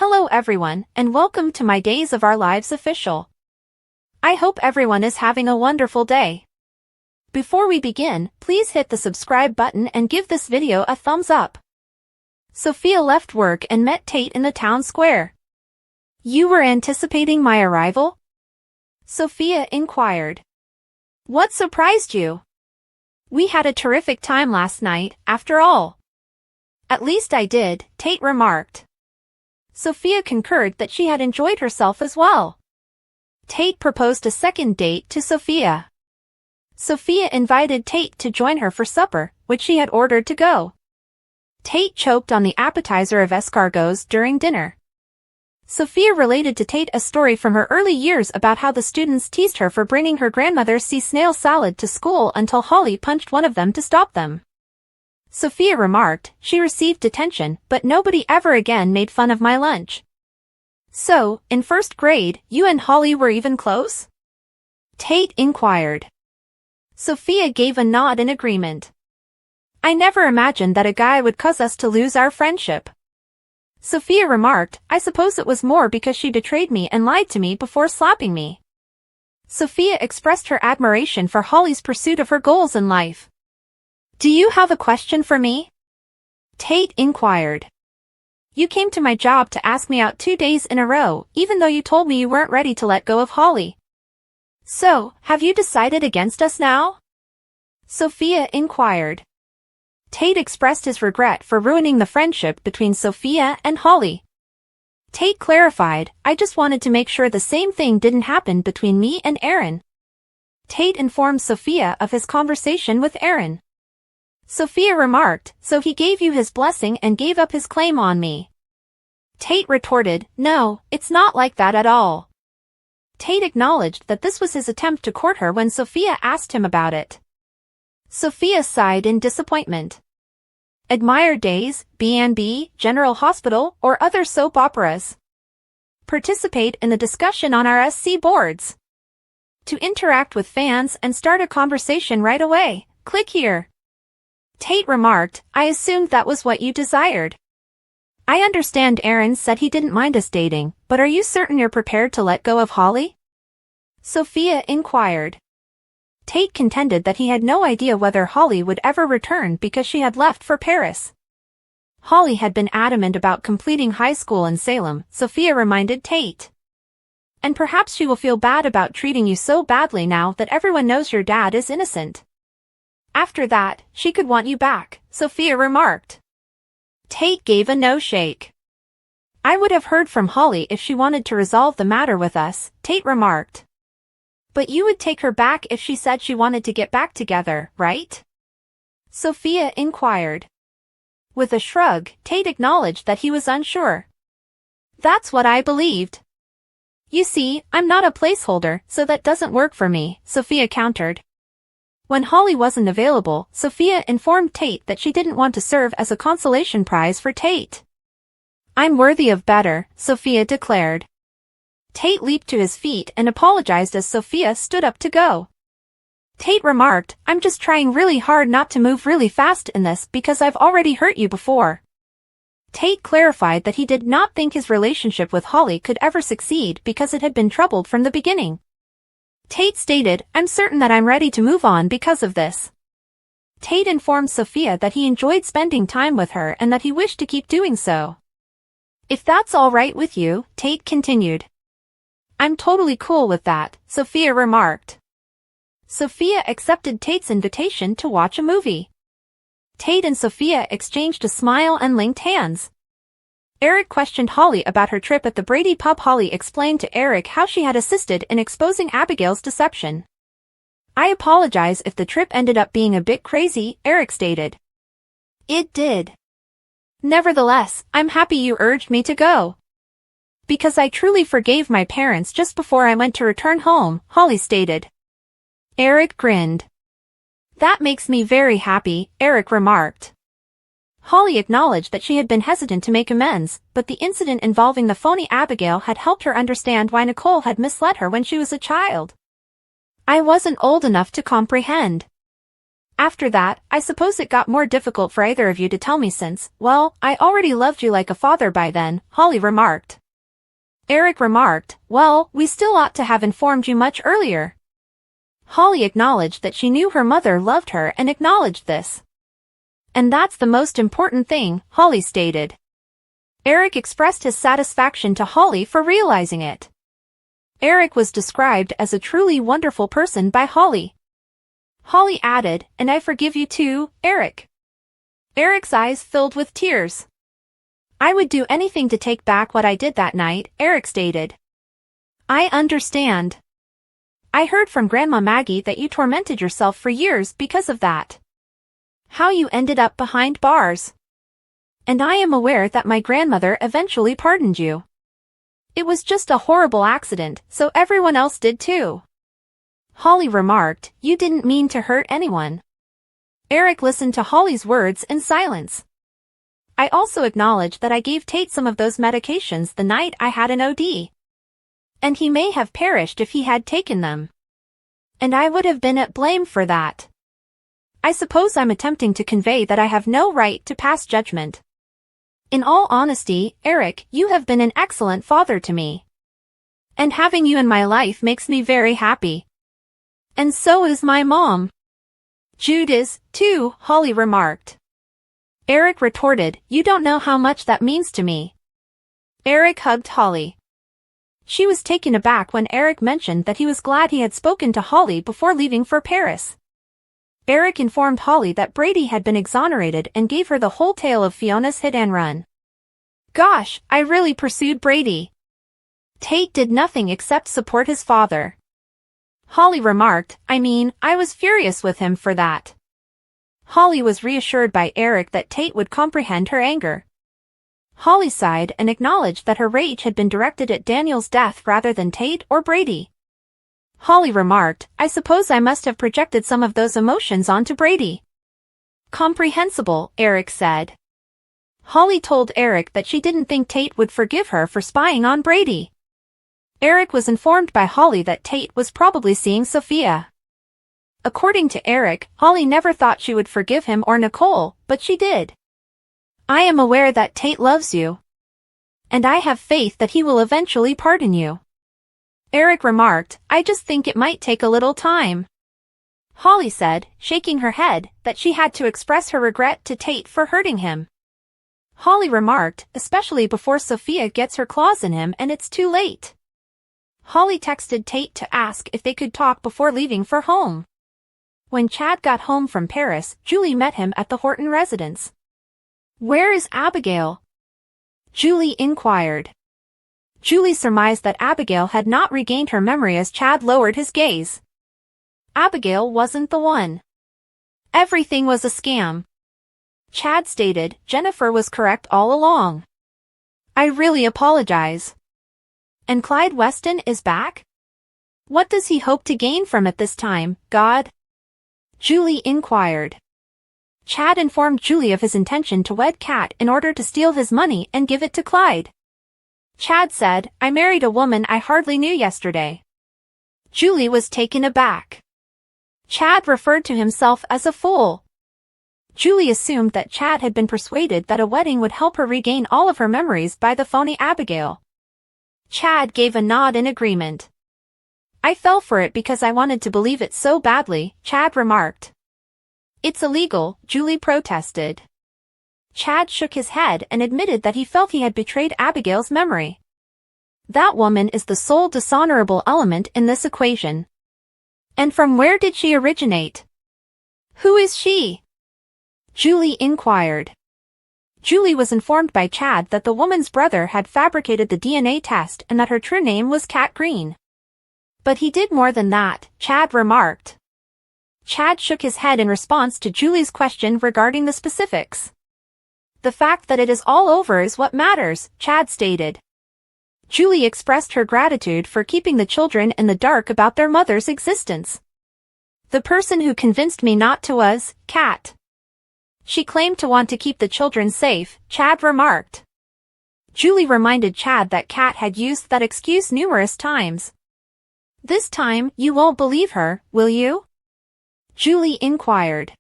Hello everyone, and welcome to my Days of Our Lives official. I hope everyone is having a wonderful day. Before we begin, please hit the subscribe button and give this video a thumbs up. Sophia left work and met Tate in the town square. You were anticipating my arrival? Sophia inquired. What surprised you? We had a terrific time last night, after all. At least I did, Tate remarked. Sophia concurred that she had enjoyed herself as well. Tate proposed a second date to Sophia. Sophia invited Tate to join her for supper, which she had ordered to go. Tate choked on the appetizer of escargots during dinner. Sophia related to Tate a story from her early years about how the students teased her for bringing her grandmother's sea snail salad to school until Holly punched one of them to stop them. Sophia remarked, she received detention, but nobody ever again made fun of my lunch. So, in first grade, you and Holly were even close? Tate inquired. Sophia gave a nod in agreement. I never imagined that a guy would cause us to lose our friendship. Sophia remarked, I suppose it was more because she betrayed me and lied to me before slapping me. Sophia expressed her admiration for Holly's pursuit of her goals in life. Do you have a question for me? Tate inquired. You came to my job to ask me out 2 days in a row, even though you told me you weren't ready to let go of Holly. So, have you decided against us now? Sophia inquired. Tate expressed his regret for ruining the friendship between Sophia and Holly. Tate clarified, I just wanted to make sure the same thing didn't happen between me and Aaron. Tate informed Sophia of his conversation with Aaron. Sophia remarked, so he gave you his blessing and gave up his claim on me. Tate retorted, no, it's not like that at all. Tate acknowledged that this was his attempt to court her when Sophia asked him about it. Sophia sighed in disappointment. Admire Days, B&B, General Hospital, or other soap operas. Participate in the discussion on our SC boards. To interact with fans and start a conversation right away, click here. Tate remarked, I assumed that was what you desired. I understand Aaron said he didn't mind us dating, but are you certain you're prepared to let go of Holly? Sophia inquired. Tate contended that he had no idea whether Holly would ever return because she had left for Paris. Holly had been adamant about completing high school in Salem, Sophia reminded Tate. And perhaps she will feel bad about treating you so badly now that everyone knows your dad is innocent. After that, she could want you back, Sophia remarked. Tate gave a no shake. I would have heard from Holly if she wanted to resolve the matter with us, Tate remarked. But you would take her back if she said she wanted to get back together, right? Sophia inquired. With a shrug, Tate acknowledged that he was unsure. That's what I believed. You see, I'm not a placeholder, so that doesn't work for me, Sophia countered. When Holly wasn't available, Sophia informed Tate that she didn't want to serve as a consolation prize for Tate. I'm worthy of better, Sophia declared. Tate leaped to his feet and apologized as Sophia stood up to go. Tate remarked, I'm just trying really hard not to move really fast in this because I've already hurt you before. Tate clarified that he did not think his relationship with Holly could ever succeed because it had been troubled from the beginning. Tate stated, I'm certain that I'm ready to move on because of this. Tate informed Sophia that he enjoyed spending time with her and that he wished to keep doing so. If that's all right with you, Tate continued. I'm totally cool with that, Sophia remarked. Sophia accepted Tate's invitation to watch a movie. Tate and Sophia exchanged a smile and linked hands. Eric questioned Holly about her trip at the Brady pub. Holly explained to Eric how she had assisted in exposing Abigail's deception. I apologize if the trip ended up being a bit crazy, Eric stated. It did. Nevertheless, I'm happy you urged me to go. Because I truly forgave my parents just before I went to return home, Holly stated. Eric grinned. That makes me very happy, Eric remarked. Holly acknowledged that she had been hesitant to make amends, but the incident involving the phony Abigail had helped her understand why Nicole had misled her when she was a child. I wasn't old enough to comprehend. After that, I suppose it got more difficult for either of you to tell me since, well, I already loved you like a father by then, Holly remarked. Eric remarked, well, we still ought to have informed you much earlier. Holly acknowledged that she knew her mother loved her and acknowledged this. And that's the most important thing, Holly stated. Eric expressed his satisfaction to Holly for realizing it. Eric was described as a truly wonderful person by Holly. Holly added, and I forgive you too, Eric. Eric's eyes filled with tears. I would do anything to take back what I did that night, Eric stated. I understand. I heard from Grandma Maggie that you tormented yourself for years because of that. How you ended up behind bars. And I am aware that my grandmother eventually pardoned you. It was just a horrible accident, so everyone else did too. Holly remarked, you didn't mean to hurt anyone. Eric listened to Holly's words in silence. I also acknowledge that I gave Tate some of those medications the night I had an OD. And he may have perished if he had taken them. And I would have been at blame for that. I suppose I'm attempting to convey that I have no right to pass judgment. In all honesty, Eric, you have been an excellent father to me. And having you in my life makes me very happy. And so is my mom. Jude is, too, Holly remarked. Eric retorted, you don't know how much that means to me. Eric hugged Holly. She was taken aback when Eric mentioned that he was glad he had spoken to Holly before leaving for Paris. Eric informed Holly that Brady had been exonerated and gave her the whole tale of Fiona's hit and run. Gosh, I really pursued Brady. Tate did nothing except support his father. Holly remarked, I mean, I was furious with him for that. Holly was reassured by Eric that Tate would comprehend her anger. Holly sighed and acknowledged that her rage had been directed at Daniel's death rather than Tate or Brady. Holly remarked, I suppose I must have projected some of those emotions onto Brady. Comprehensible, Eric said. Holly told Eric that she didn't think Tate would forgive her for spying on Brady. Eric was informed by Holly that Tate was probably seeing Sophia. According to Eric, Holly never thought she would forgive him or Nicole, but she did. I am aware that Tate loves you. And I have faith that he will eventually pardon you. Eric remarked, I just think it might take a little time. Holly said, shaking her head, that she had to express her regret to Tate for hurting him. Holly remarked, especially before Sophia gets her claws in him and it's too late. Holly texted Tate to ask if they could talk before leaving for home. When Chad got home from Paris, Julie met him at the Horton residence. Where is Abigail? Julie inquired. Julie surmised that Abigail had not regained her memory as Chad lowered his gaze. Abigail wasn't the one. Everything was a scam. Chad stated, Jennifer was correct all along. I really apologize. And Clyde Weston is back? What does he hope to gain from it this time, God? Julie inquired. Chad informed Julie of his intention to wed Kat in order to steal his money and give it to Clyde. Chad said, I married a woman I hardly knew yesterday. Julie was taken aback. Chad referred to himself as a fool. Julie assumed that Chad had been persuaded that a wedding would help her regain all of her memories by the phony Abigail. Chad gave a nod in agreement. I fell for it because I wanted to believe it so badly, Chad remarked. It's illegal, Julie protested. Chad shook his head and admitted that he felt he had betrayed Abigail's memory. That woman is the sole dishonorable element in this equation. And from where did she originate? Who is she? Julie inquired. Julie was informed by Chad that the woman's brother had fabricated the DNA test and that her true name was Kat Green. But he did more than that, Chad remarked. Chad shook his head in response to Julie's question regarding the specifics. The fact that it is all over is what matters, Chad stated. Julie expressed her gratitude for keeping the children in the dark about their mother's existence. The person who convinced me not to was, Kat. She claimed to want to keep the children safe, Chad remarked. Julie reminded Chad that Kat had used that excuse numerous times. This time, you won't believe her, will you? Julie inquired.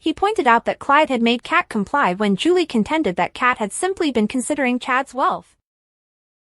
He pointed out that Clyde had made Kat comply when Julie contended that Kat had simply been considering Chad's wealth.